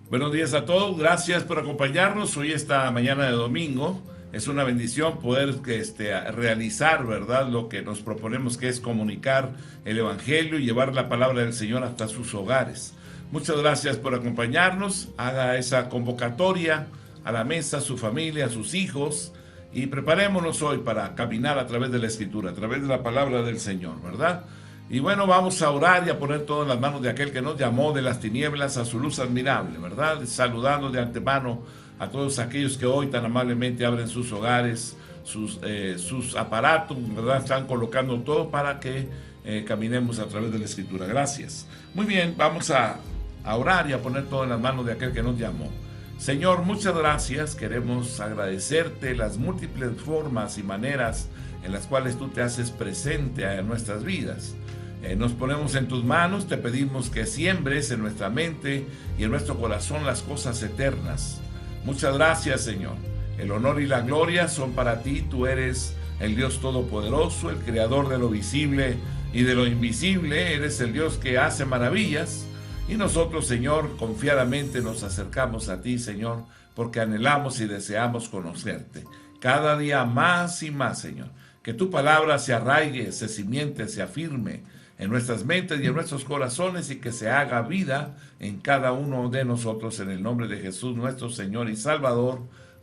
Buenos días a todos, gracias por acompañarnos hoy esta mañana de domingo. Es una bendición poder realizar, ¿verdad?, lo que nos proponemos, que es comunicar el Evangelio y llevar la palabra del Señor hasta sus hogares. Muchas gracias por acompañarnos. Haga esa convocatoria a la mesa, a su familia, a sus hijos, y preparémonos hoy para caminar a través de la Escritura, a través de la palabra del Señor, ¿verdad? Y bueno, vamos a orar y a poner todo en las manos de aquel que nos llamó de las tinieblas a su luz admirable, ¿verdad? Saludando de antemano a todos aquellos que hoy tan amablemente abren sus hogares, sus aparatos, ¿verdad? Están colocando todo para que caminemos a través de la Escritura. Gracias. Muy bien, vamos a orar y a poner todo en las manos de aquel que nos llamó. Señor, muchas gracias. Queremos agradecerte las múltiples formas y maneras en las cuales tú te haces presente en nuestras vidas. Nos ponemos en tus manos, te pedimos que siembres en nuestra mente y en nuestro corazón las cosas eternas. Muchas gracias, Señor. El honor y la gloria son para ti. Tú eres el Dios Todopoderoso, el Creador de lo visible y de lo invisible. Eres el Dios que hace maravillas. Y nosotros, Señor, confiadamente nos acercamos a ti, Señor, porque anhelamos y deseamos conocerte. Cada día más y más, Señor. Que tu palabra se arraigue, se cimiente, se afirme en nuestras mentes y en nuestros corazones, y que se haga vida en cada uno de nosotros, en el nombre de Jesús, nuestro Señor y Salvador.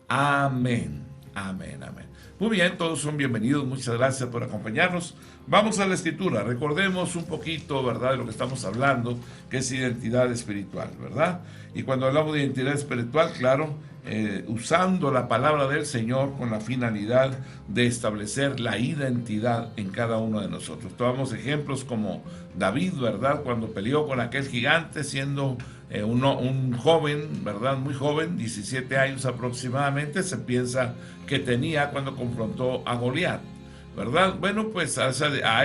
Amén. Amén, amén. Muy bien, todos son bienvenidos. Muchas gracias por acompañarnos. Vamos a la Escritura. Recordemos un poquito, ¿verdad?, de lo que estamos hablando, que es identidad espiritual, ¿verdad? Y cuando hablamos de identidad espiritual, claro, usando la palabra del Señor con la finalidad de establecer la identidad en cada uno de nosotros. Tomamos ejemplos como David, ¿verdad?, cuando peleó con aquel gigante siendo un joven, ¿verdad?, muy joven, 17 años aproximadamente, se piensa que tenía cuando confrontó a Goliat, ¿verdad? Bueno, pues a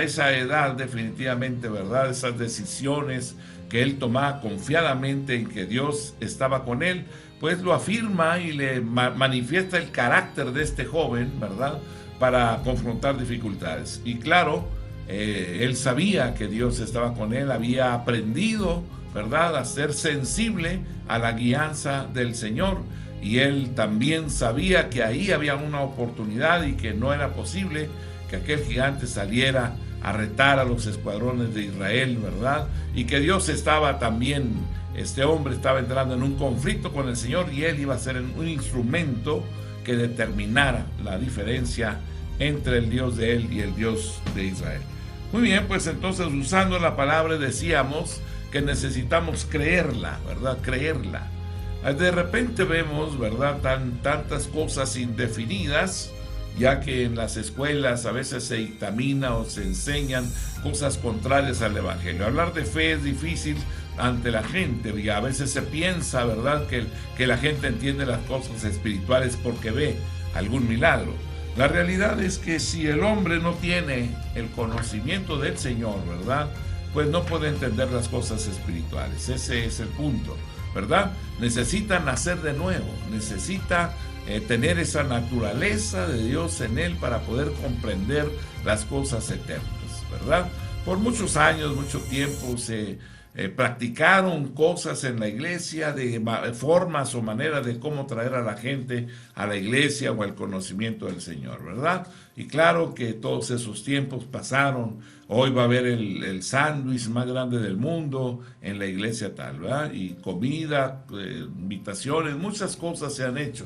esa edad definitivamente, ¿verdad?, esas decisiones que él tomaba confiadamente en que Dios estaba con él, pues lo afirma y le manifiesta el carácter de este joven, ¿verdad?, para confrontar dificultades. Y claro, él sabía que Dios estaba con él, había aprendido, ¿verdad?, a ser sensible a la guianza del Señor. Y él también sabía que ahí había una oportunidad y que no era posible que aquel gigante saliera a retar a los escuadrones de Israel, ¿verdad? Y que Dios estaba también, este hombre estaba entrando en un conflicto con el Señor, y él iba a ser un instrumento que determinara la diferencia entre el Dios de él y el Dios de Israel. Muy bien, pues entonces, usando la palabra, decíamos que necesitamos creerla, ¿verdad? Creerla. De repente vemos, ¿verdad?, tantas cosas indefinidas, ya que en las escuelas a veces se dictamina o se enseñan cosas contrarias al Evangelio. Hablar de fe es difícil ante la gente, y a veces se piensa, ¿verdad?, que la gente entiende las cosas espirituales porque ve algún milagro. La realidad es que si el hombre no tiene el conocimiento del Señor, ¿verdad?, pues no puede entender las cosas espirituales. Ese es el punto, ¿verdad? Necesita nacer de nuevo, necesita tener esa naturaleza de Dios en él para poder comprender las cosas eternas, ¿verdad? Por muchos años, mucho tiempo se practicaron cosas en la iglesia, de formas o maneras de cómo traer a la gente a la iglesia o al conocimiento del Señor, ¿verdad? Y claro que todos esos tiempos pasaron. Hoy va a haber el sándwich más grande del mundo en la iglesia tal, ¿verdad? Y comida, invitaciones, muchas cosas se han hecho.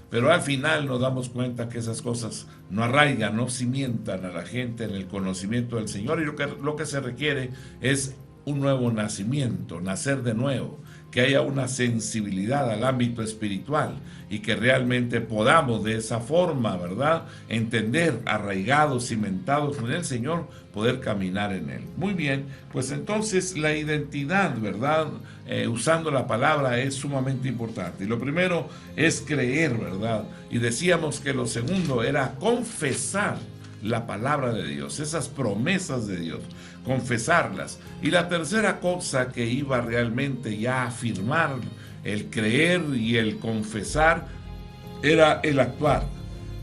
Pero al final nos damos cuenta que esas cosas no arraigan, no cimientan a la gente en el conocimiento del Señor, y lo que se requiere es un nuevo nacimiento, nacer de nuevo, que haya una sensibilidad al ámbito espiritual y que realmente podamos de esa forma, ¿verdad?, entender, arraigados, cimentados en el Señor, poder caminar en Él. Muy bien, pues entonces la identidad, ¿verdad?, usando la palabra, es sumamente importante. Y lo primero es creer, ¿verdad? Y decíamos que lo segundo era confesar la palabra de Dios, esas promesas de Dios, confesarlas. Y la tercera cosa que iba realmente ya a afirmar el creer y el confesar era el actuar.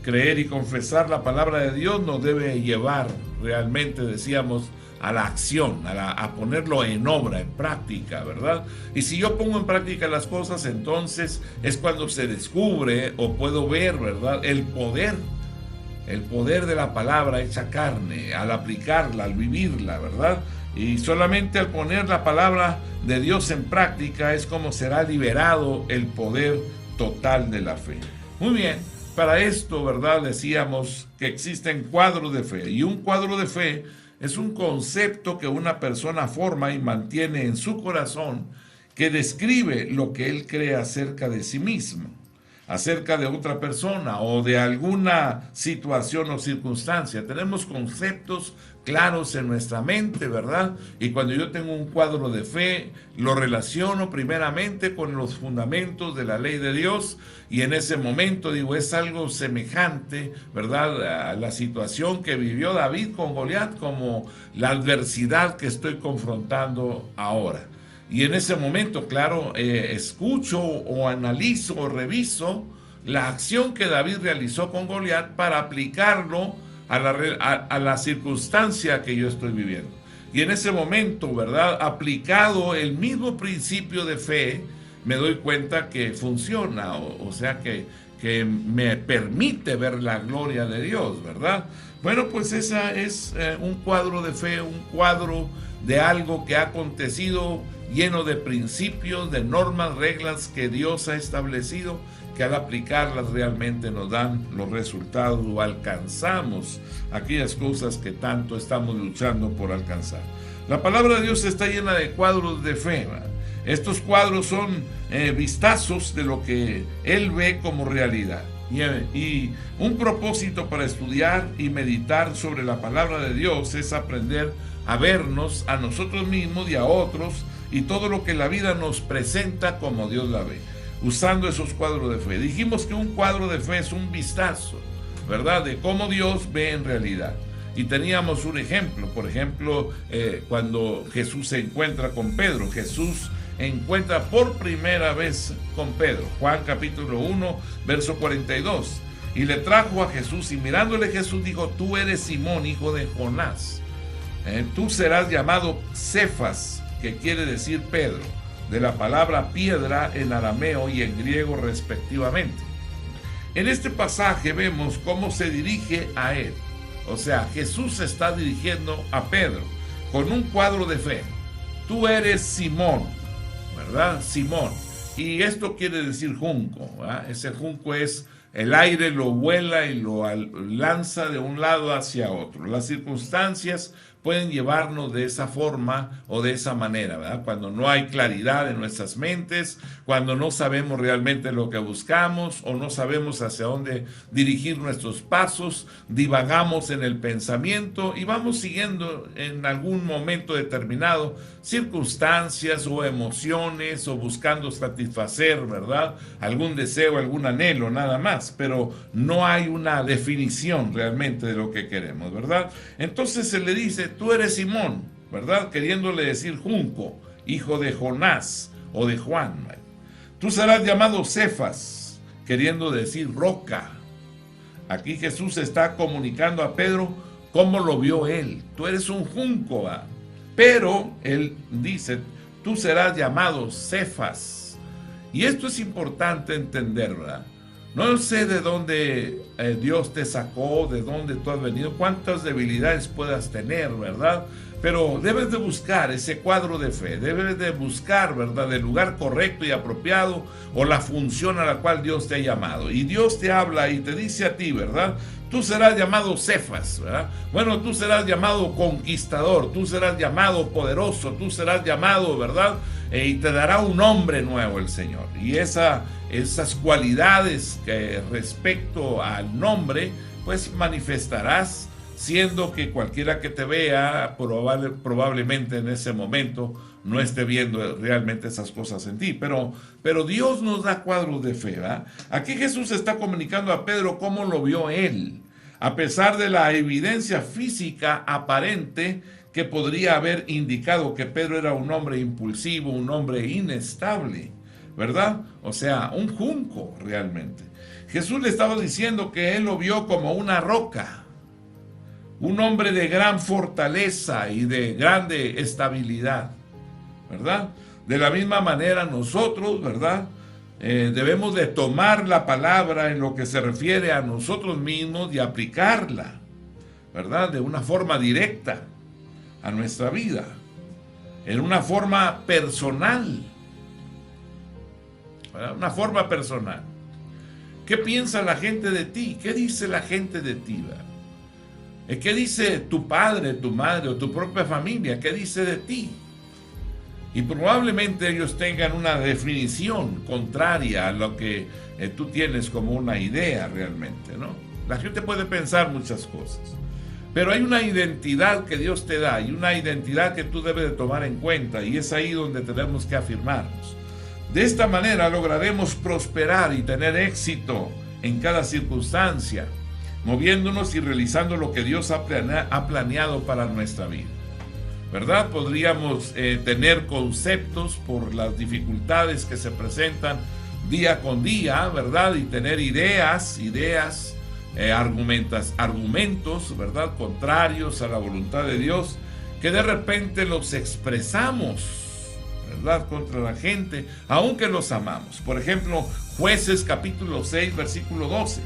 Creer y confesar la palabra de Dios nos debe llevar realmente, decíamos, a la acción, a ponerlo en obra, en práctica, ¿verdad? Y si yo pongo en práctica las cosas, entonces es cuando se descubre o puedo ver, ¿verdad? El poder de la palabra hecha carne, al aplicarla, al vivirla, ¿verdad? Y solamente al poner la palabra de Dios en práctica es como será liberado el poder total de la fe. Muy bien, para esto, ¿verdad? Decíamos que existen cuadros de fe, y un cuadro de fe es un concepto que una persona forma y mantiene en su corazón, que describe lo que él cree acerca de sí mismo, acerca de otra persona o de alguna situación o circunstancia. Tenemos conceptos claros en nuestra mente, ¿verdad? Y cuando yo tengo un cuadro de fe, lo relaciono primeramente con los fundamentos de la ley de Dios, y en ese momento digo, es algo semejante, ¿verdad?, a la situación que vivió David con Goliat, como la adversidad que estoy confrontando ahora. Y en ese momento, claro, escucho o analizo o reviso la acción que David realizó con Goliat para aplicarlo a la circunstancia que yo estoy viviendo. Y en ese momento, ¿verdad?, aplicado el mismo principio de fe, me doy cuenta que funciona, o sea que me permite ver la gloria de Dios, ¿verdad? Bueno, pues esa es un cuadro de fe, un cuadro de algo que ha acontecido lleno de principios, de normas, reglas que Dios ha establecido, que al aplicarlas realmente nos dan los resultados o alcanzamos aquellas cosas que tanto estamos luchando por alcanzar. La palabra de Dios está llena de cuadros de fe, ¿verdad? Estos cuadros son vistazos de lo que Él ve como realidad. Y un propósito para estudiar y meditar sobre la palabra de Dios es aprender a vernos a nosotros mismos y a otros, y todo lo que la vida nos presenta como Dios la ve, usando esos cuadros de fe. Dijimos que un cuadro de fe es un vistazo, ¿verdad?, de cómo Dios ve en realidad. Y teníamos un ejemplo, por ejemplo, cuando Jesús se encuentra con Pedro. Jesús encuentra por primera vez con Pedro, Juan capítulo 1, verso 42. Y le trajo a Jesús, y mirándole Jesús dijo: tú eres Simón, hijo de Jonás. Tú serás llamado Cefas, que quiere decir Pedro, de la palabra piedra en arameo y en griego respectivamente. En este pasaje vemos cómo se dirige a él. O sea, Jesús se está dirigiendo a Pedro con un cuadro de fe. Tú eres Simón, ¿verdad? Simón. Y esto quiere decir junco, ¿verdad? Ese junco es el aire, lo vuela y lo lanza de un lado hacia otro. Las circunstancias pueden llevarnos de esa forma o de esa manera, ¿verdad? Cuando no hay claridad en nuestras mentes, cuando no sabemos realmente lo que buscamos o no sabemos hacia dónde dirigir nuestros pasos, divagamos en el pensamiento y vamos siguiendo en algún momento determinado circunstancias o emociones, o buscando satisfacer, ¿verdad?, algún deseo, algún anhelo, nada más, pero no hay una definición realmente de lo que queremos, ¿verdad? Entonces se le dice: tú eres Simón, ¿verdad?, queriéndole decir junco, hijo de Jonás o de Juan. Tú serás llamado Cefas, queriendo decir roca. Aquí Jesús está comunicando a Pedro cómo lo vio él. Tú eres un junco, ¿verdad? Pero él dice: tú serás llamado Cefas. Y esto es importante entender, ¿verdad? No sé de dónde Dios te sacó, de dónde tú has venido, cuántas debilidades puedas tener, ¿verdad? Pero debes de buscar ese cuadro de fe, debes de buscar, ¿verdad?, el lugar correcto y apropiado, o la función a la cual Dios te ha llamado. Y Dios te habla y te dice a ti, ¿verdad? Tú serás llamado Cefas, ¿verdad? Bueno, tú serás llamado conquistador, tú serás llamado poderoso, tú serás llamado, ¿verdad? Y te dará un nombre nuevo el Señor. Y esas cualidades que respecto al nombre, pues manifestarás, siendo que cualquiera que te vea probablemente en ese momento no esté viendo realmente esas cosas en ti, pero Dios nos da cuadros de fe, ¿verdad? Aquí Jesús está comunicando a Pedro cómo lo vio él, a pesar de la evidencia física aparente que podría haber indicado que Pedro era un hombre impulsivo, un hombre inestable, ¿verdad? O sea, un junco realmente. Jesús le estaba diciendo que él lo vio como una roca un hombre de gran fortaleza y de grande estabilidad, ¿verdad? De la misma manera nosotros, ¿verdad? Debemos de tomar la palabra en lo que se refiere a nosotros mismos y aplicarla, ¿verdad? De una forma directa a nuestra vida, en una forma personal, ¿verdad? Una forma personal. ¿Qué piensa la gente de ti? ¿Qué dice la gente de ti, ¿verdad? ¿Qué dice tu padre, tu madre o tu propia familia? ¿Qué dice de ti? Y probablemente ellos tengan una definición contraria a lo que tú tienes como una idea realmente, ¿no? La gente puede pensar muchas cosas, pero hay una identidad que Dios te da y una identidad que tú debes de tomar en cuenta, y es ahí donde tenemos que afirmarnos. De esta manera lograremos prosperar y tener éxito en cada circunstancia, moviéndonos y realizando lo que Dios ha planeado para nuestra vida, ¿verdad? Podríamos tener conceptos por las dificultades que se presentan día con día, ¿verdad? Y tener ideas, argumentos, ¿verdad? Contrarios a la voluntad de Dios, que de repente los expresamos, ¿verdad? Contra la gente, aunque los amamos. Por ejemplo, Jueces capítulo 6, versículo 12.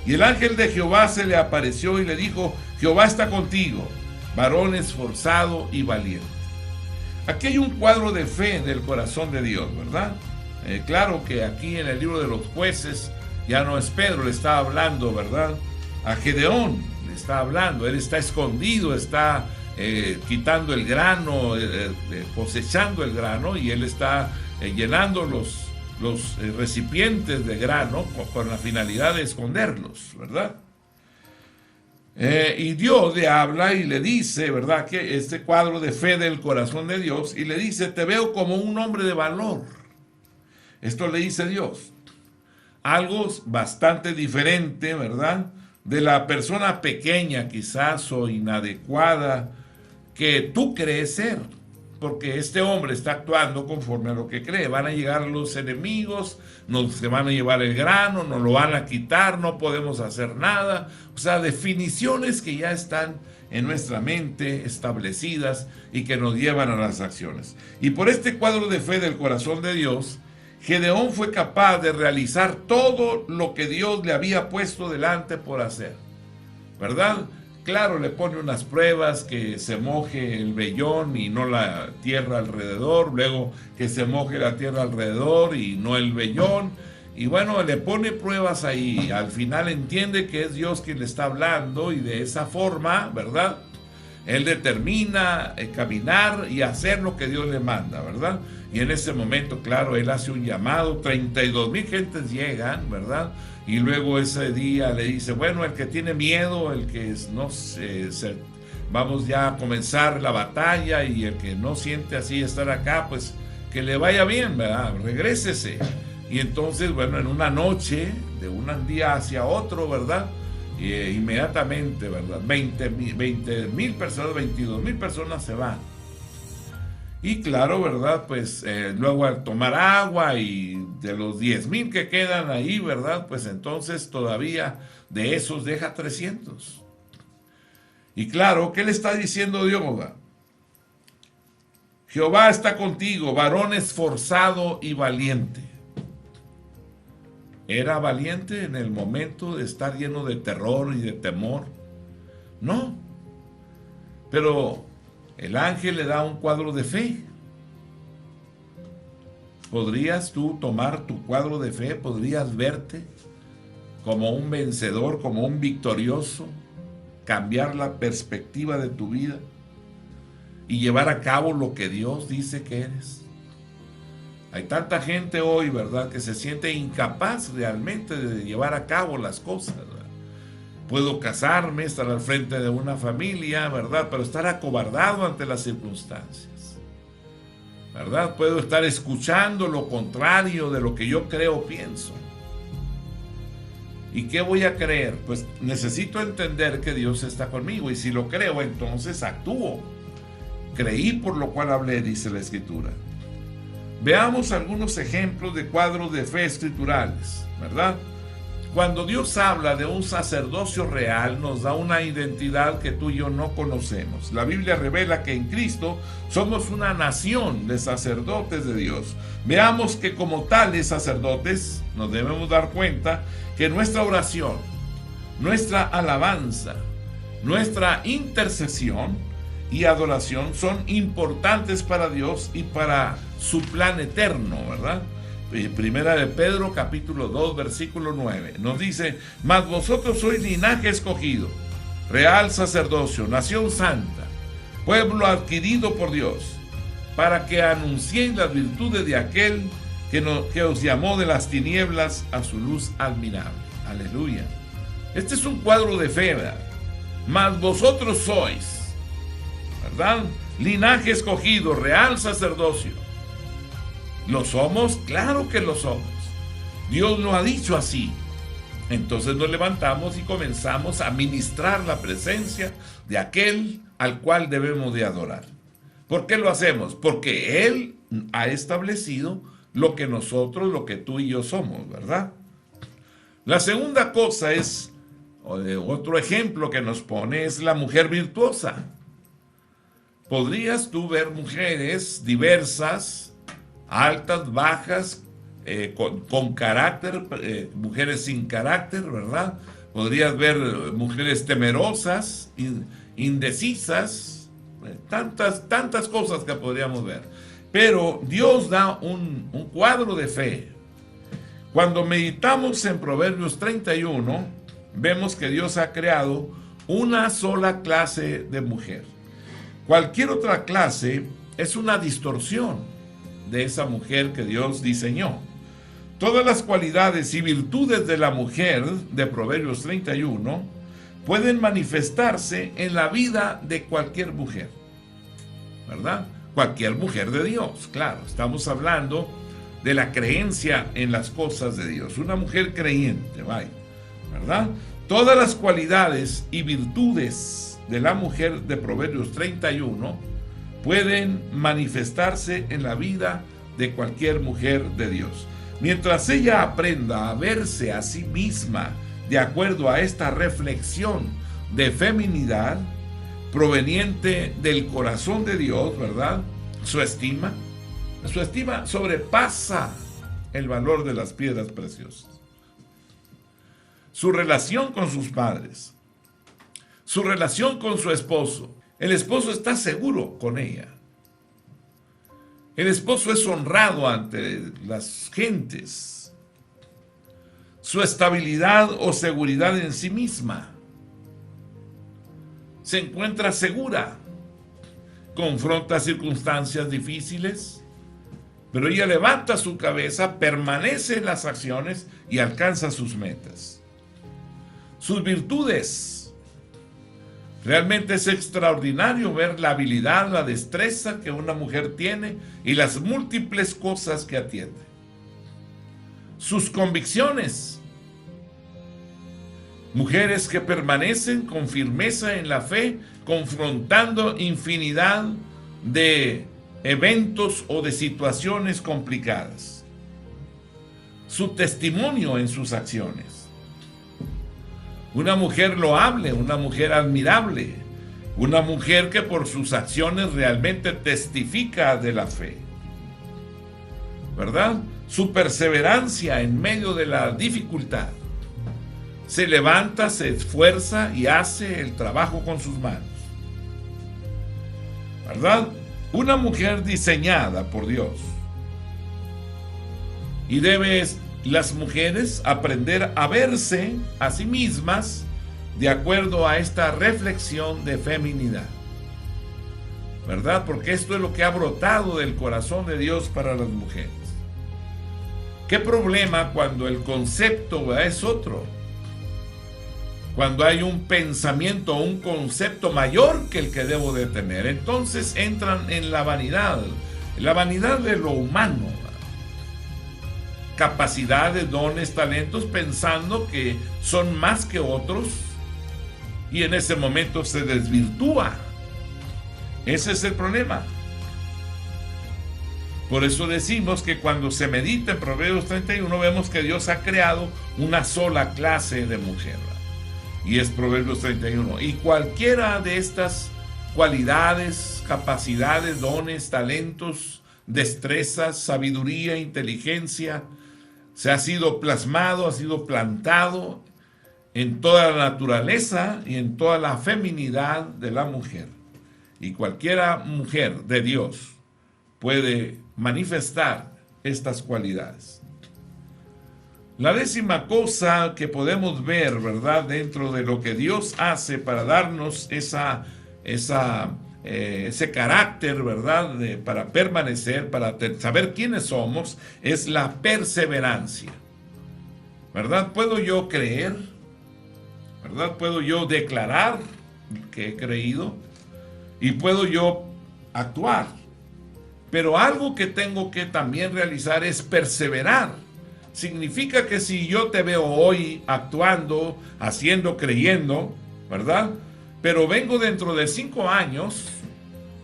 Y el ángel de Jehová se le apareció y le dijo: Jehová está contigo, varón esforzado y valiente. Aquí hay un cuadro de fe del corazón de Dios, ¿verdad? Claro que aquí en el libro de los Jueces ya no es Pedro, le está hablando, ¿verdad? A Gedeón le está hablando, él está escondido, está quitando el grano, cosechando el grano, y él está llenando los recipientes de grano con la finalidad de esconderlos, ¿verdad? Y Dios le habla y le dice, ¿verdad? Que este cuadro de fe del corazón de Dios, y le dice: te veo como un hombre de valor. Esto le dice Dios. Algo bastante diferente, ¿verdad? De la persona pequeña quizás o inadecuada que tú crees ser. Porque este hombre está actuando conforme a lo que cree. Van a llegar los enemigos, se van a llevar el grano, nos lo van a quitar, no podemos hacer nada. O sea, definiciones que ya están en nuestra mente establecidas y que nos llevan a las acciones. Y por este cuadro de fe del corazón de Dios, Gedeón fue capaz de realizar todo lo que Dios le había puesto delante por hacer, ¿verdad? Claro, le pone unas pruebas, que se moje el vellón y no la tierra alrededor, luego que se moje la tierra alrededor y no el vellón, y bueno, le pone pruebas ahí. Al final entiende que es Dios quien le está hablando, y de esa forma, ¿verdad?, él determina caminar y hacer lo que Dios le manda, ¿verdad? Y en ese momento, claro, él hace un llamado, 32,000 gentes llegan, ¿verdad? Y luego ese día le dice: bueno, el que tiene miedo, el que no vamos ya a comenzar la batalla, y el que no siente así estar acá, pues que le vaya bien, ¿verdad? Regrésese. Y entonces, bueno, en una noche, de un día hacia otro, ¿verdad?, inmediatamente, ¿verdad?, 20,000 personas, 22,000 personas se van. Y claro, ¿verdad?, pues luego al tomar agua, y de los 10,000 que quedan ahí, ¿verdad?, pues entonces todavía de esos deja 300. Y claro, ¿qué le está diciendo Dios? Jehová está contigo, varón esforzado y valiente. ¿Era valiente en el momento de estar lleno de terror y de temor? No. Pero el ángel le da un cuadro de fe. ¿Podrías tú tomar tu cuadro de fe? ¿Podrías verte como un vencedor, como un victorioso? Cambiar la perspectiva de tu vida y llevar a cabo lo que Dios dice que eres. Hay tanta gente hoy, ¿verdad?, que se siente incapaz realmente de llevar a cabo las cosas, ¿verdad? Puedo casarme, estar al frente de una familia, ¿verdad?, pero estar acobardado ante las circunstancias, ¿verdad? Puedo estar escuchando lo contrario de lo que yo creo o pienso. ¿Y qué voy a creer? Pues necesito entender que Dios está conmigo, y si lo creo, entonces actúo. Creí, por lo cual hablé, dice la Escritura. Veamos algunos ejemplos de cuadros de fe escriturales, ¿verdad? Cuando Dios habla de un sacerdocio real, nos da una identidad que tú y yo no conocemos. La Biblia revela que en Cristo somos una nación de sacerdotes de Dios. Veamos que como tales sacerdotes nos debemos dar cuenta que nuestra oración, nuestra alabanza, nuestra intercesión y adoración son importantes para Dios y para su plan eterno, ¿verdad? Primera de Pedro, capítulo 2, versículo 9, nos dice: mas vosotros sois linaje escogido, real sacerdocio, nación santa, pueblo adquirido por Dios, para que anunciéis las virtudes de aquel que os llamó de las tinieblas a su luz admirable. Aleluya. Este es un cuadro de fe, ¿verdad? Mas vosotros sois, ¿verdad?, linaje escogido, real sacerdocio. ¿Lo somos? Claro que lo somos. Dios lo ha dicho así. Entonces nos levantamos y comenzamos a ministrar la presencia de aquel al cual debemos de adorar. ¿Por qué lo hacemos? Porque Él ha establecido lo que nosotros, lo que tú y yo somos, ¿verdad? La segunda cosa es, otro ejemplo que nos pone, es la mujer virtuosa. Podrías tú ver mujeres diversas, altas, bajas, con carácter, mujeres sin carácter, ¿verdad? Podrías ver mujeres temerosas, indecisas, tantas cosas que podríamos ver. Pero Dios da un cuadro de fe. Cuando meditamos en Proverbios 31, vemos que Dios ha creado una sola clase de mujer. Cualquier otra clase es una distorsión de esa mujer que Dios diseñó. Todas las cualidades y virtudes de la mujer de Proverbios 31 pueden manifestarse en la vida de cualquier mujer, ¿verdad? Cualquier mujer de Dios, claro. Estamos hablando de la creencia en las cosas de Dios. Una mujer creyente, vaya, ¿verdad? Todas las cualidades y virtudes de la mujer de Proverbios 31 pueden manifestarse en la vida de cualquier mujer de Dios. Mientras ella aprenda a verse a sí misma de acuerdo a esta reflexión de feminidad proveniente del corazón de Dios, ¿verdad? Su estima sobrepasa el valor de las piedras preciosas. Su relación con sus padres, su relación con su esposo. El esposo está seguro con ella. El esposo es honrado ante las gentes. Su estabilidad o seguridad en sí misma se encuentra segura. Confronta circunstancias difíciles, pero ella levanta su cabeza, permanece en las acciones y alcanza sus metas. Sus virtudes. Realmente es extraordinario ver la habilidad, la destreza que una mujer tiene y las múltiples cosas que atiende. Sus convicciones. Mujeres que permanecen con firmeza en la fe, confrontando infinidad de eventos o de situaciones complicadas. Su testimonio en sus acciones. Una mujer loable, una mujer admirable, una mujer que por sus acciones realmente testifica de la fe, ¿verdad? Su perseverancia en medio de la dificultad. Se levanta, se esfuerza y hace el trabajo con sus manos, ¿verdad? Una mujer diseñada por Dios. Y debes las mujeres aprender a verse a sí mismas de acuerdo a esta reflexión de feminidad, ¿verdad? Porque esto es lo que ha brotado del corazón de Dios para las mujeres. ¿Qué problema cuando el concepto es otro? Cuando hay un pensamiento, un concepto mayor que el que debo de tener, entonces entran en la vanidad de lo humano. Capacidades, dones, talentos, pensando que son más que otros, y en ese momento se desvirtúa. Ese es el problema. Por eso decimos que cuando se medita en Proverbios 31 vemos que Dios ha creado una sola clase de mujer, y es Proverbios 31. Y cualquiera de estas cualidades, capacidades, dones, talentos, destrezas, sabiduría, inteligencia, se ha sido plasmado, ha sido plantado en toda la naturaleza y en toda la feminidad de la mujer. Y cualquiera mujer de Dios puede manifestar estas cualidades. La décima cosa que podemos ver, ¿verdad?, dentro de lo que Dios hace para darnos ese carácter, ¿verdad?, para permanecer, para saber quiénes somos, es la perseverancia. ¿Verdad? ¿Puedo yo creer? ¿Verdad? ¿Puedo yo declarar que he creído? Y puedo yo actuar. Pero algo que tengo que también realizar es perseverar. Significa que si yo te veo hoy actuando, haciendo, creyendo, ¿verdad?, pero vengo dentro de 5 años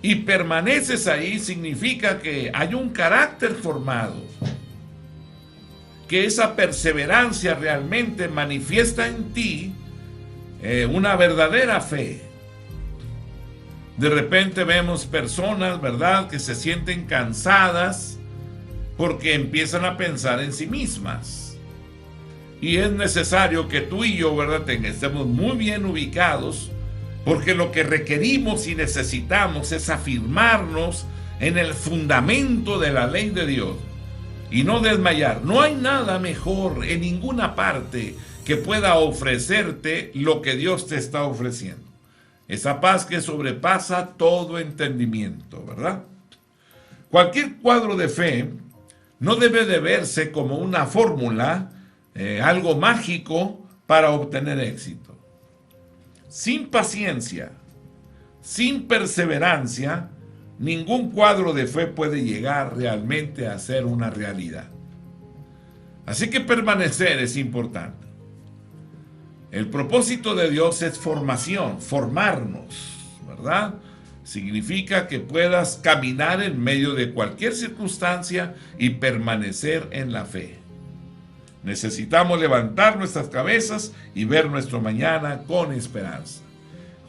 y permaneces ahí, significa que hay un carácter formado, que esa perseverancia realmente manifiesta en ti una verdadera fe. De repente vemos personas, ¿verdad?, que se sienten cansadas porque empiezan a pensar en sí mismas. Y es necesario que tú y yo, ¿verdad?, estemos muy bien ubicados, porque lo que requerimos y necesitamos es afirmarnos en el fundamento de la ley de Dios y no desmayar. No hay nada mejor en ninguna parte que pueda ofrecerte lo que Dios te está ofreciendo. Esa paz que sobrepasa todo entendimiento, ¿verdad? Cualquier cuadro de fe no debe de verse como una fórmula, algo mágico para obtener éxito. Sin paciencia, sin perseverancia, ningún cuadro de fe puede llegar realmente a ser una realidad. Así que permanecer es importante. El propósito de Dios es formación, formarnos, ¿verdad? Significa que puedas caminar en medio de cualquier circunstancia y permanecer en la fe. Necesitamos levantar nuestras cabezas y ver nuestro mañana con esperanza.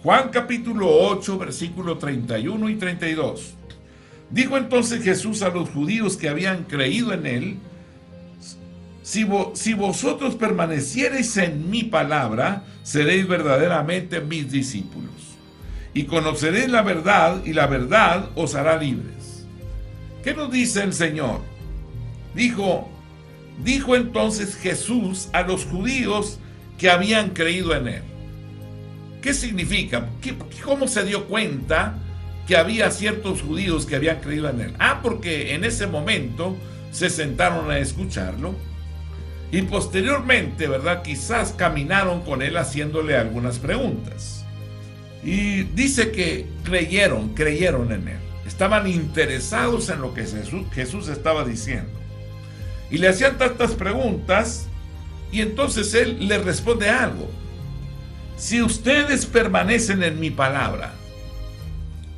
Juan capítulo 8, versículos 31 y 32. Dijo entonces Jesús a los judíos que habían creído en él: si vosotros permaneciereis en mi palabra, seréis verdaderamente mis discípulos, y conoceréis la verdad, y la verdad os hará libres. ¿Qué nos dice el Señor? Dijo entonces Jesús a los judíos que habían creído en él. ¿Qué significa? ¿Cómo se dio cuenta que había ciertos judíos que habían creído en él? Porque en ese momento se sentaron a escucharlo y posteriormente, ¿verdad?, quizás caminaron con él haciéndole algunas preguntas. Y dice que creyeron en él. Estaban interesados en lo que Jesús estaba diciendo. Y le hacían tantas preguntas, y entonces él les responde algo. Si ustedes permanecen en mi palabra,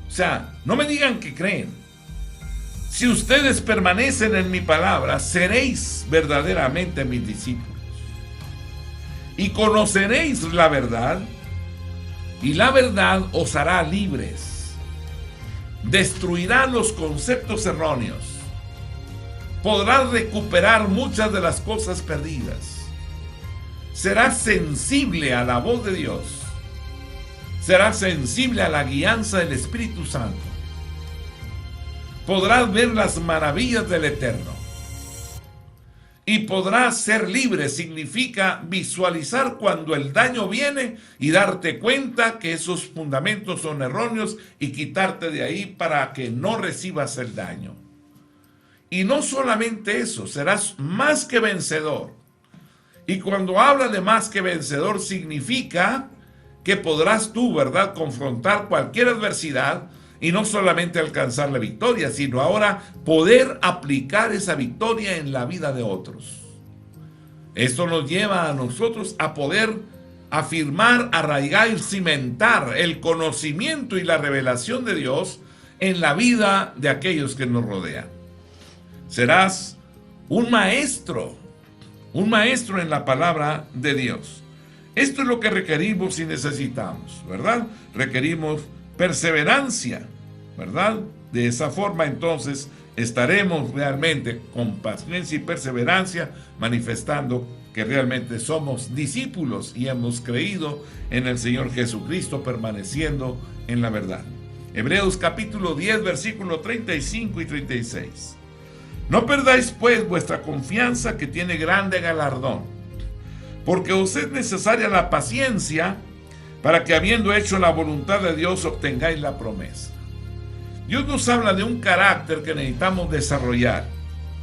o sea, no me digan que creen. Si ustedes permanecen en mi palabra, seréis verdaderamente mis discípulos. Y conoceréis la verdad, y la verdad os hará libres. Destruirá los conceptos erróneos. Podrás recuperar muchas de las cosas perdidas. Serás sensible a la voz de Dios. Serás sensible a la guianza del Espíritu Santo. Podrás ver las maravillas del Eterno. Y podrás ser libre. Significa visualizar cuando el daño viene y darte cuenta que esos fundamentos son erróneos y quitarte de ahí para que no recibas el daño. Y no solamente eso, serás más que vencedor. Y cuando habla de más que vencedor, significa que podrás tú, ¿verdad?, confrontar cualquier adversidad y no solamente alcanzar la victoria, sino ahora poder aplicar esa victoria en la vida de otros. Esto nos lleva a nosotros a poder afirmar, arraigar y cimentar el conocimiento y la revelación de Dios en la vida de aquellos que nos rodean. Serás un maestro en la palabra de Dios. Esto es lo que requerimos y necesitamos, ¿verdad? Requerimos perseverancia, ¿verdad? De esa forma entonces estaremos realmente con paciencia y perseverancia manifestando que realmente somos discípulos y hemos creído en el Señor Jesucristo, permaneciendo en la verdad. Hebreos capítulo 10, versículos 35 y 36. No perdáis pues vuestra confianza, que tiene grande galardón, porque os es necesaria la paciencia para que, habiendo hecho la voluntad de Dios, obtengáis la promesa. Dios nos habla de un carácter que necesitamos desarrollar,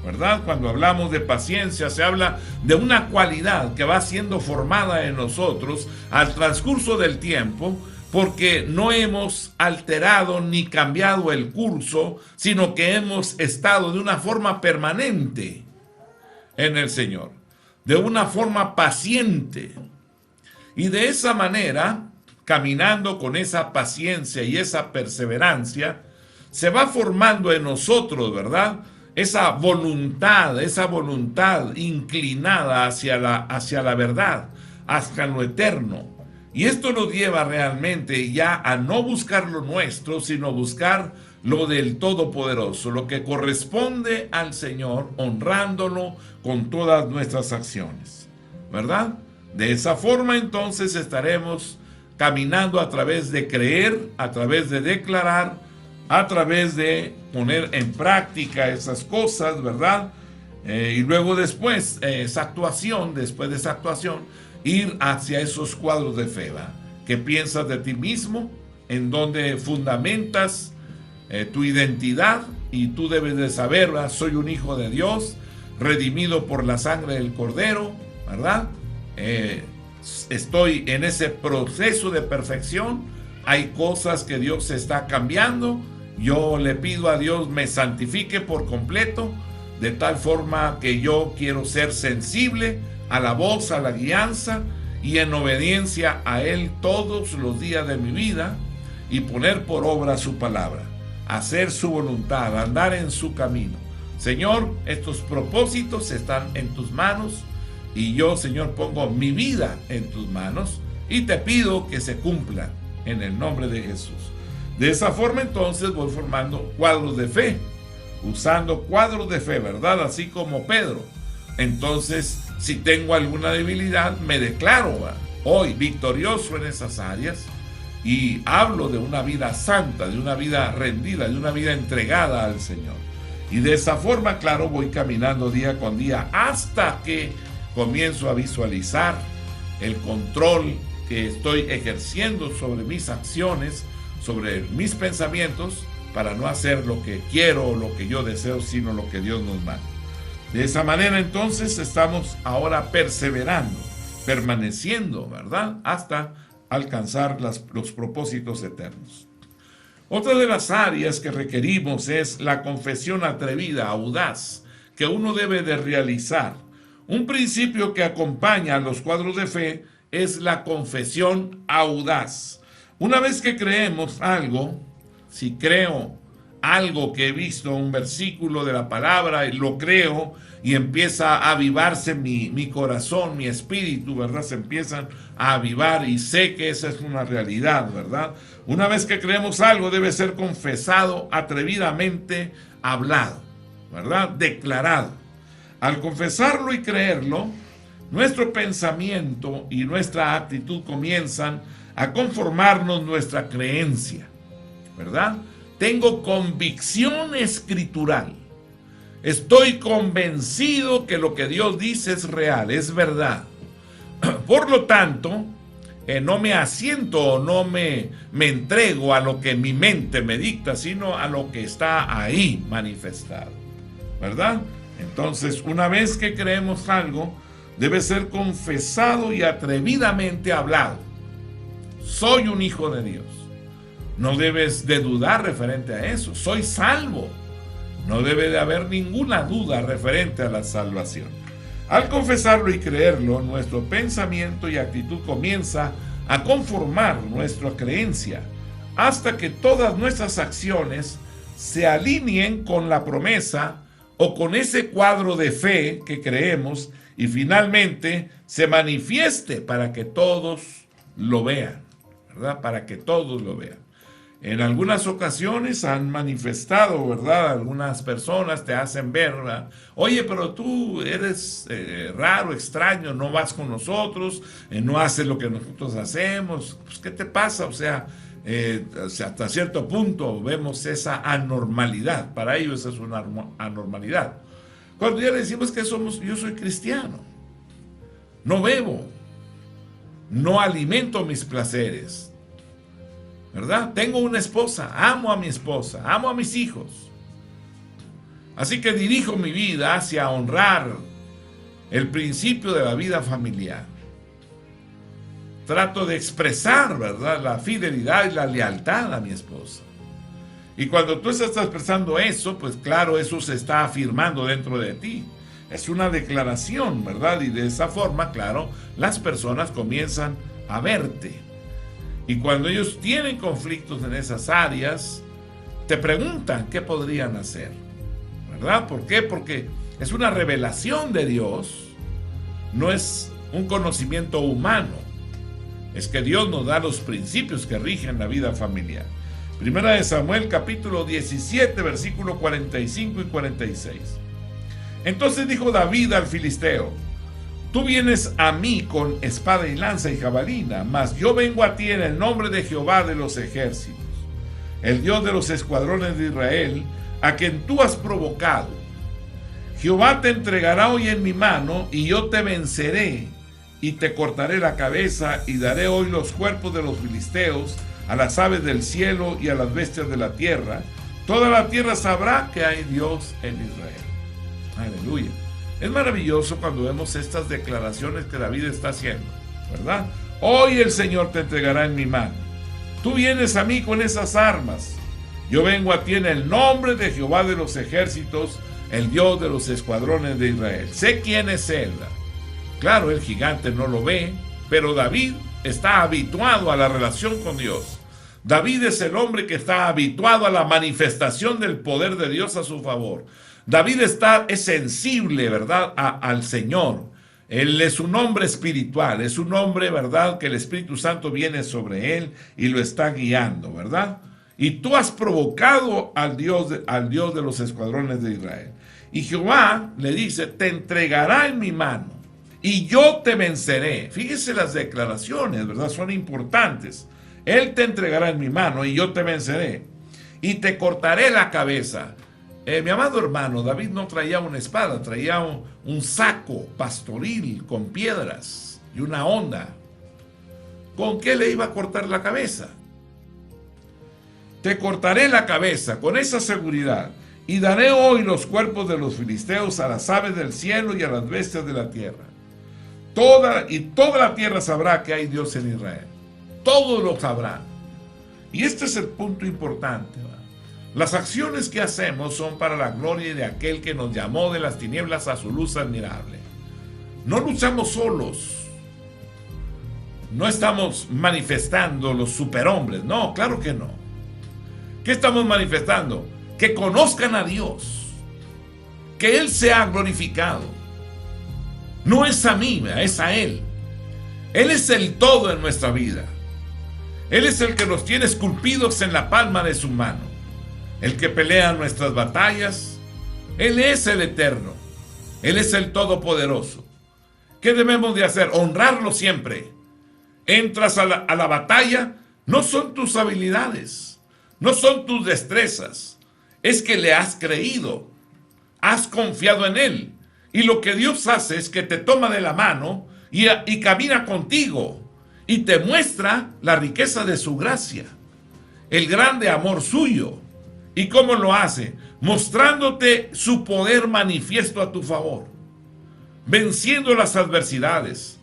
¿verdad? Cuando hablamos de paciencia, se habla de una cualidad que va siendo formada en nosotros al transcurso del tiempo, porque no hemos alterado ni cambiado el curso, sino que hemos estado de una forma permanente en el Señor, de una forma paciente. Y de esa manera, caminando con esa paciencia y esa perseverancia, se va formando en nosotros, ¿verdad? Esa voluntad inclinada hacia la verdad, hacia lo eterno. Y esto nos lleva realmente ya a no buscar lo nuestro, sino buscar lo del Todopoderoso, lo que corresponde al Señor, honrándolo con todas nuestras acciones, ¿verdad? De esa forma entonces estaremos caminando a través de creer, a través de declarar, a través de poner en práctica esas cosas, ¿verdad? Y luego después de esa actuación, ir hacia esos cuadros de fe, ¿va? ¿Qué piensas de ti mismo? En donde fundamentas tu identidad, y tú debes de saber, ¿verdad? Soy un hijo de Dios, redimido por la sangre del Cordero, ¿verdad? Estoy en ese proceso de perfección. Hay cosas que Dios está cambiando. Yo le pido a Dios me santifique por completo, de tal forma que yo quiero ser sensible a la voz, a la guianza, y en obediencia a Él todos los días de mi vida, y poner por obra su palabra, hacer su voluntad, andar en su camino. Señor, estos propósitos están en tus manos, y yo, Señor, pongo mi vida en tus manos, y te pido que se cumplan en el nombre de Jesús. De esa forma entonces voy formando cuadros de fe, usando cuadros de fe, ¿verdad? Así como Pedro. Entonces, si tengo alguna debilidad, me declaro hoy victorioso en esas áreas, y hablo de una vida santa, de una vida rendida, de una vida entregada al Señor. Y de esa forma, claro, voy caminando día con día hasta que comienzo a visualizar el control que estoy ejerciendo sobre mis acciones, sobre mis pensamientos, para no hacer lo que quiero o lo que yo deseo, sino lo que Dios nos manda. De esa manera entonces estamos ahora perseverando, permaneciendo, ¿verdad? Hasta alcanzar los propósitos eternos. Otra de las áreas que requerimos es la confesión atrevida, audaz, que uno debe de realizar. Un principio que acompaña a los cuadros de fe es la confesión audaz. Una vez que creemos algo, si creo algo que he visto, un versículo de la palabra, y lo creo, y empieza a avivarse mi corazón, mi espíritu, ¿verdad? Se empiezan a avivar y sé que esa es una realidad, ¿verdad? Una vez que creemos algo, debe ser confesado, atrevidamente hablado, ¿verdad? Declarado. Al confesarlo y creerlo, nuestro pensamiento y nuestra actitud comienzan a conformarnos nuestra creencia, ¿verdad? Tengo convicción escritural. Estoy convencido que lo que Dios dice es real, es verdad. Por lo tanto, no me asiento o no me entrego a lo que mi mente me dicta, sino a lo que está ahí manifestado, ¿verdad? Entonces, una vez que creemos algo, debe ser confesado y atrevidamente hablado. Soy un hijo de Dios. No debes de dudar referente a eso. Soy salvo. No debe de haber ninguna duda referente a la salvación. Al confesarlo y creerlo, nuestro pensamiento y actitud comienza a conformar nuestra creencia hasta que todas nuestras acciones se alineen con la promesa o con ese cuadro de fe que creemos y finalmente se manifieste para que todos lo vean, ¿verdad? Para que todos lo vean. En algunas ocasiones han manifestado, ¿verdad? Algunas personas te hacen ver, ¿verdad? Oye, pero tú eres raro, extraño, no vas con nosotros, no haces lo que nosotros hacemos. Pues, ¿qué te pasa? O sea, hasta cierto punto vemos esa anormalidad. Para ellos es una anormalidad. Cuando ya le decimos que yo soy cristiano, no bebo, no alimento mis placeres, ¿verdad? Tengo una esposa, amo a mi esposa, amo a mis hijos. Así que dirijo mi vida hacia honrar el principio de la vida familiar. Trato de expresar, ¿verdad?, la fidelidad y la lealtad a mi esposa. Y cuando tú estás expresando eso, pues claro, eso se está afirmando dentro de ti. Es una declaración, ¿verdad? Y de esa forma, claro, las personas comienzan a verte. Y cuando ellos tienen conflictos en esas áreas, te preguntan qué podrían hacer, ¿verdad? ¿Por qué? Porque es una revelación de Dios, no es un conocimiento humano. Es que Dios nos da los principios que rigen la vida familiar. Primera de Samuel, capítulo 17, versículo 45 y 46. Entonces dijo David al filisteo: tú vienes a mí con espada y lanza y jabalina, mas yo vengo a ti en el nombre de Jehová de los ejércitos, el Dios de los escuadrones de Israel, a quien tú has provocado. Jehová te entregará hoy en mi mano, y yo te venceré, y te cortaré la cabeza, y daré hoy los cuerpos de los filisteos a las aves del cielo y a las bestias de la tierra. Toda la tierra sabrá que hay Dios en Israel. Aleluya. Es maravilloso cuando vemos estas declaraciones que David está haciendo, ¿verdad? Hoy el Señor te entregará en mi mano. Tú vienes a mí con esas armas. Yo vengo a ti en el nombre de Jehová de los ejércitos, el Dios de los escuadrones de Israel. Sé quién es Él. Claro, el gigante no lo ve, pero David está habituado a la relación con Dios. David es el hombre que está habituado a la manifestación del poder de Dios a su favor. David es sensible, ¿verdad?, al Señor. Él es un hombre espiritual, es un hombre, ¿verdad?, que el Espíritu Santo viene sobre él y lo está guiando, ¿verdad? Y tú has provocado al Dios de los escuadrones de Israel. Y Jehová le dice: te entregará en mi mano y yo te venceré. Fíjese las declaraciones, ¿verdad? Son importantes. Él te entregará en mi mano y yo te venceré y te cortaré la cabeza. Mi amado hermano, David no traía una espada, traía un saco pastoril con piedras y una honda. ¿Con qué le iba a cortar la cabeza? Te cortaré la cabeza con esa seguridad, y daré hoy los cuerpos de los filisteos a las aves del cielo y a las bestias de la tierra. Toda la tierra sabrá que hay Dios en Israel. Todos lo sabrán. Y este es el punto importante, ¿verdad? Las acciones que hacemos son para la gloria de aquel que nos llamó de las tinieblas a su luz admirable. No luchamos solos. No estamos manifestando los superhombres. No, claro que no. ¿Qué estamos manifestando? Que conozcan a Dios. Que Él sea glorificado. No es a mí, es a Él. Él es el todo en nuestra vida. Él es el que nos tiene esculpidos en la palma de su mano. El que pelea nuestras batallas. Él es el eterno. Él es el todopoderoso. ¿Qué debemos de hacer? Honrarlo siempre. Entras a la batalla, no son tus habilidades, no son tus destrezas. Es que le has creído. Has confiado en Él. Y lo que Dios hace es que te toma de la mano y camina contigo. Y te muestra la riqueza de su gracia. El grande amor suyo. ¿Y cómo lo hace? Mostrándote su poder manifiesto a tu favor, venciendo las adversidades,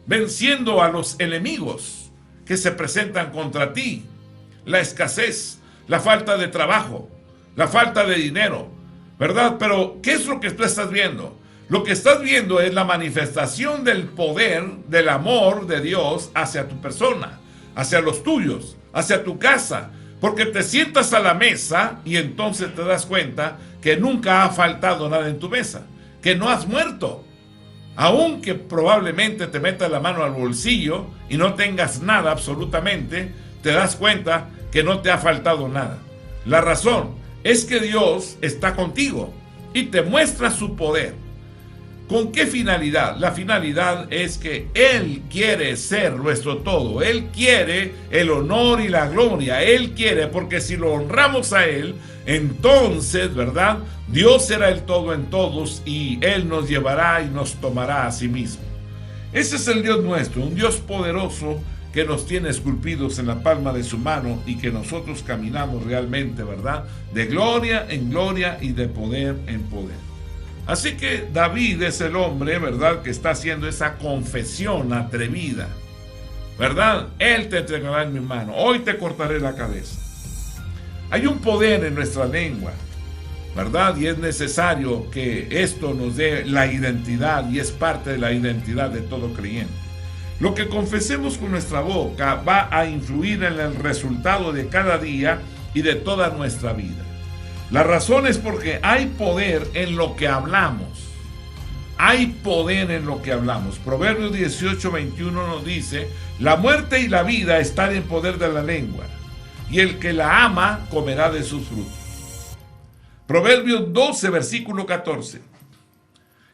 venciendo a los enemigos que se presentan contra ti, la escasez, la falta de trabajo, la falta de dinero, ¿verdad? Pero ¿qué es lo que tú estás viendo? Lo que estás viendo es la manifestación del poder, del amor de Dios hacia tu persona, hacia los tuyos, hacia tu casa. Porque te sientas a la mesa y entonces te das cuenta que nunca ha faltado nada en tu mesa, que no has muerto. Aunque probablemente te metas la mano al bolsillo y no tengas nada absolutamente, te das cuenta que no te ha faltado nada. La razón es que Dios está contigo y te muestra su poder. ¿Con qué finalidad? La finalidad es que Él quiere ser nuestro todo. Él quiere el honor y la gloria. Él quiere, porque si lo honramos a Él, entonces, ¿verdad? Dios será el todo en todos y Él nos llevará y nos tomará a sí mismo. Ese es el Dios nuestro, un Dios poderoso que nos tiene esculpidos en la palma de su mano y que nosotros caminamos realmente, ¿verdad? De gloria en gloria y de poder en poder. Así que David es el hombre, ¿verdad?, que está haciendo esa confesión atrevida, ¿verdad? Él te entregará en mi mano, hoy te cortaré la cabeza. Hay un poder en nuestra lengua, ¿verdad? Y es necesario que esto nos dé la identidad y es parte de la identidad de todo creyente. Lo que confesemos con nuestra boca va a influir en el resultado de cada día y de toda nuestra vida. La razón es porque hay poder en lo que hablamos. Hay poder en lo que hablamos. Proverbios 18:21 nos dice: la muerte y la vida están en poder de la lengua, y el que la ama comerá de sus frutos. Proverbios 12, versículo 14.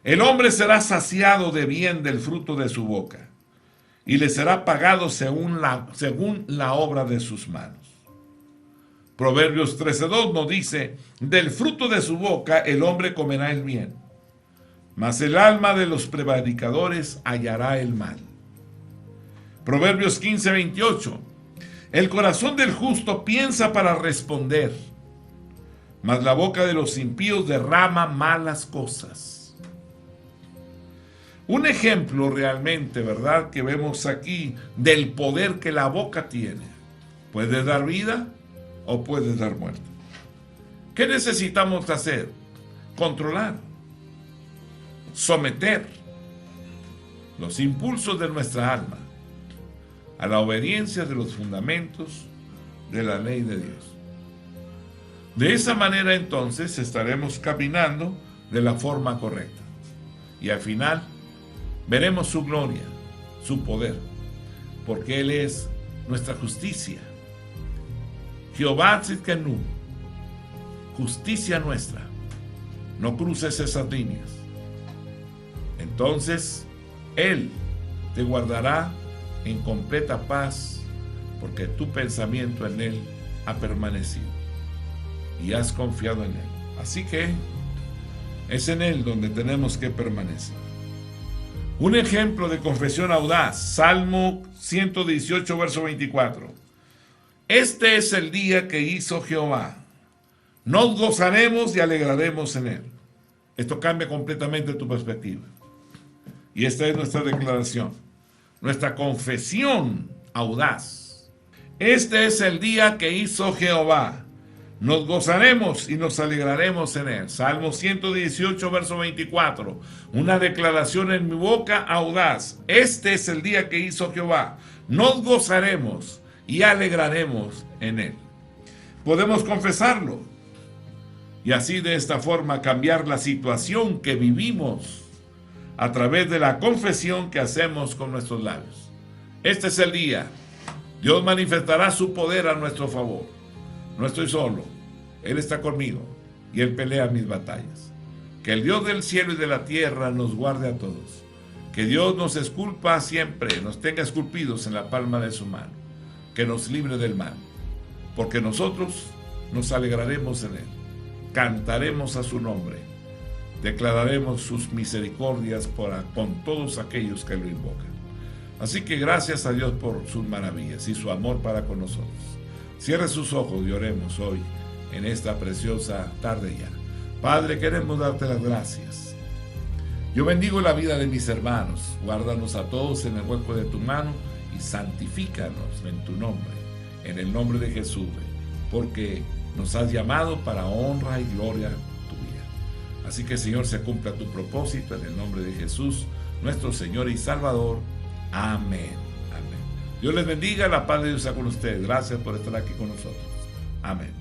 El hombre será saciado de bien del fruto de su boca, y le será pagado según la obra de sus manos. Proverbios 13:2 nos dice: del fruto de su boca el hombre comerá el bien, mas el alma de los prevaricadores hallará el mal. Proverbios 15:28. El corazón del justo piensa para responder, mas la boca de los impíos derrama malas cosas. Un ejemplo realmente, ¿verdad?, que vemos aquí del poder que la boca tiene. Puede dar vida o puede dar muerte. ¿Qué necesitamos hacer? Controlar, someter los impulsos de nuestra alma a la obediencia de los fundamentos de la ley de Dios. De esa manera entonces estaremos caminando de la forma correcta y al final veremos su gloria, su poder, porque Él es nuestra justicia. Jehová Tzidkenu, justicia nuestra. No cruces esas líneas. Entonces Él te guardará en completa paz, porque tu pensamiento en Él ha permanecido y has confiado en Él. Así que es en Él donde tenemos que permanecer. Un ejemplo de confesión audaz, Salmo 118, verso 24. Este es el día que hizo Jehová. Nos gozaremos y alegraremos en Él. Esto cambia completamente tu perspectiva. Y esta es nuestra declaración, nuestra confesión audaz. Este es el día que hizo Jehová. Nos gozaremos y nos alegraremos en Él. Salmo 118, verso 24. Una declaración en mi boca audaz. Este es el día que hizo Jehová. Nos gozaremos y alegraremos en Él. Podemos confesarlo y así de esta forma cambiar la situación que vivimos a través de la confesión que hacemos con nuestros labios. Este es el día. Dios manifestará su poder a nuestro favor. No estoy solo, Él está conmigo y Él pelea mis batallas. Que el Dios del cielo y de la tierra nos guarde a todos. Que Dios nos esculpa siempre, nos tenga esculpidos en la palma de su mano. Que nos libre del mal, porque nosotros nos alegraremos en Él, cantaremos a su nombre, declararemos sus misericordias con todos aquellos que lo invocan. Así que gracias a Dios por sus maravillas y su amor para con nosotros. Cierre sus ojos y oremos hoy en esta preciosa tarde ya. Padre, queremos darte las gracias. Yo bendigo la vida de mis hermanos, guárdanos a todos en el hueco de tu mano y santifícanos en tu nombre, en el nombre de Jesús, porque nos has llamado para honra y gloria tuya. Así que, Señor, se cumpla tu propósito en el nombre de Jesús, nuestro Señor y Salvador. Amén. Amén. Dios les bendiga, la paz de Dios sea con ustedes. Gracias por estar aquí con nosotros. Amén.